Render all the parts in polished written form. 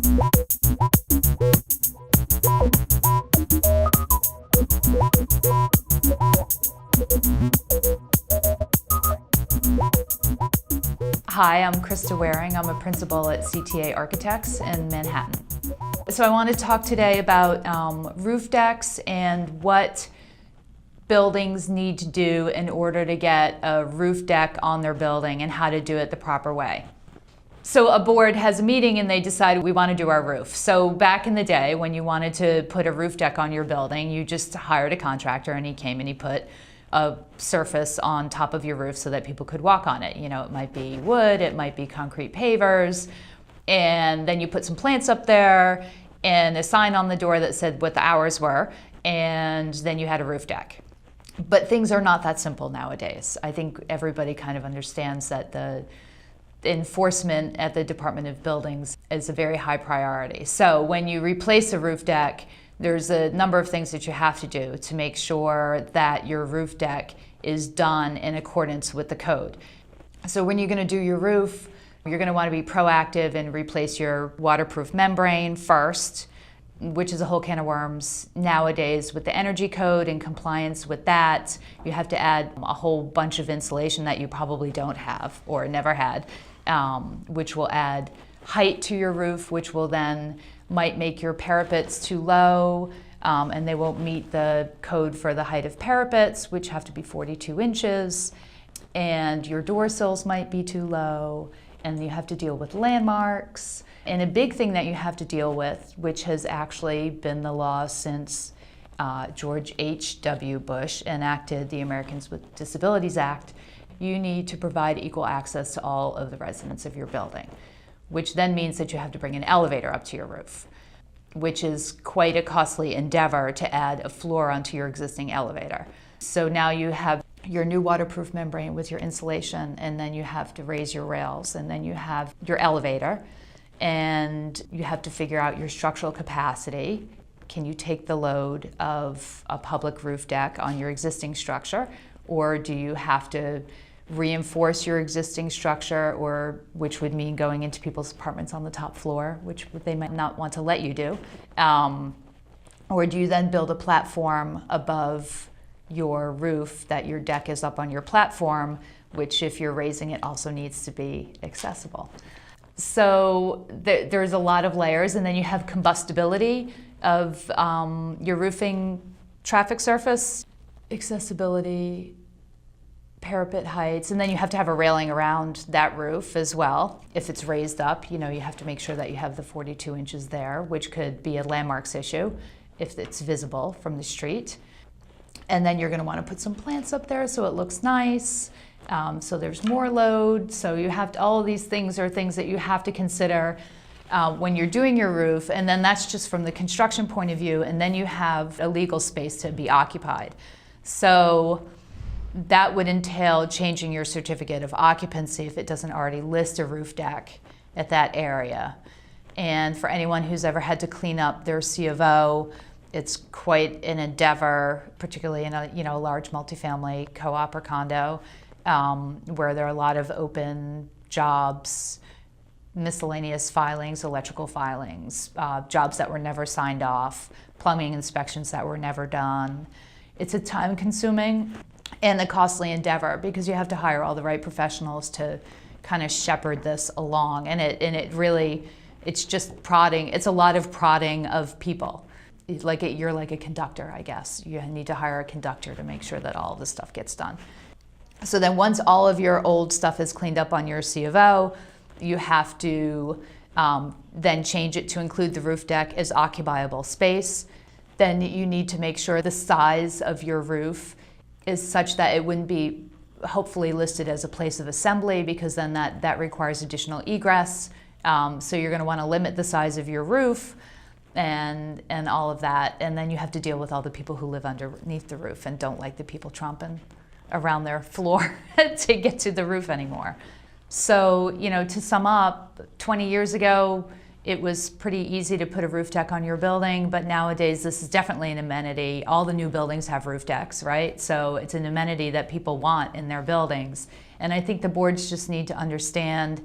Hi, I'm Christa. I'm a principal at CTA Architects in Manhattan. So I want to talk today about roof decks and what buildings need to do in order to get a roof deck on their building and how to do it the proper way. So a board has a meeting and they decide we want to do our roof. So back in the day when you wanted to put a roof deck on your building, you just hired a contractor and he came and he put a surface on top of your roof so that people could walk on it. You know, it might be wood, it might be concrete pavers, and then you put some plants up there and a sign on the door that said what the hours were, and then you had a roof deck. But things are not that simple nowadays. I think everybody kind of understands that the enforcement at the Department of Buildings is a very high priority. So when you replace a roof deck, there's a number of things that you have to do to make sure that your roof deck is done in accordance with the code. So when you're going to do your roof, you're going to want to be proactive and replace your waterproof membrane first, which is a whole can of worms. Nowadays, with the energy code and compliance with that, you have to add a whole bunch of insulation that you probably don't have or never had, which will add height to your roof, which will then might make your parapets too low, and they won't meet the code for the height of parapets, which have to be 42 inches, and your door sills might be too low, and you have to deal with landmarks. And a big thing that you have to deal with, which has actually been the law since George H.W. Bush enacted the Americans with Disabilities Act, you need to provide equal access to all of the residents of your building, which then means that you have to bring an elevator up to your roof, which is quite a costly endeavor to add a floor onto your existing elevator. So now you have your new waterproof membrane with your insulation, and then you have to raise your rails, and then you have your elevator, and you have to figure out your structural capacity. Can you take the load of a public roof deck on your existing structure, or do you have to reinforce your existing structure, or which would mean going into people's apartments on the top floor, which they might not want to let you do, or do you then build a platform above your roof that your deck is up on your platform, which if you're raising it also needs to be accessible. So there's a lot of layers, and then you have combustibility of your roofing traffic surface, accessibility, parapet heights, and then you have to have a railing around that roof as well. If it's raised up, you know, you have to make sure that you have the 42 inches there, which could be a landmarks issue if it's visible from the street. And then you're going to want to put some plants up there so it looks nice, so there's more load. So you have to, all of these things are things that you have to consider when you're doing your roof, and then that's just from the construction point of view, and then you have a legal space to be occupied. So that would entail changing your certificate of occupancy if it doesn't already list a roof deck at that area. And for anyone who's ever had to clean up their C of O, it's quite an endeavor, particularly in a large multifamily co-op or condo, where there are a lot of open jobs, miscellaneous filings, electrical filings, jobs that were never signed off, plumbing inspections that were never done. It's a time-consuming and a costly endeavor because you have to hire all the right professionals to kind of shepherd this along, and it really, it's just prodding. It's a lot of prodding of people. You're like a conductor, I guess. You need to hire a conductor to make sure that all of this stuff gets done. So then once all of your old stuff is cleaned up on your C of O, you have to then change it to include the roof deck as occupiable space. Then you need to make sure the size of your roof is such that it wouldn't be hopefully listed as a place of assembly, because then that requires additional egress. So you're going to want to limit the size of your roof and all of that. And then you have to deal with all the people who live underneath the roof and don't like the people tromping around their floor to get to the roof anymore. So, to sum up, 20 years ago, it was pretty easy to put a roof deck on your building, but nowadays this is definitely an amenity. All the new buildings have roof decks, right? So it's an amenity that people want in their buildings. And I think the boards just need to understand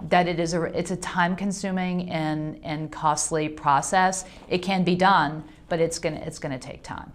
that it's a time-consuming and costly process. It can be done, but it's gonna take time.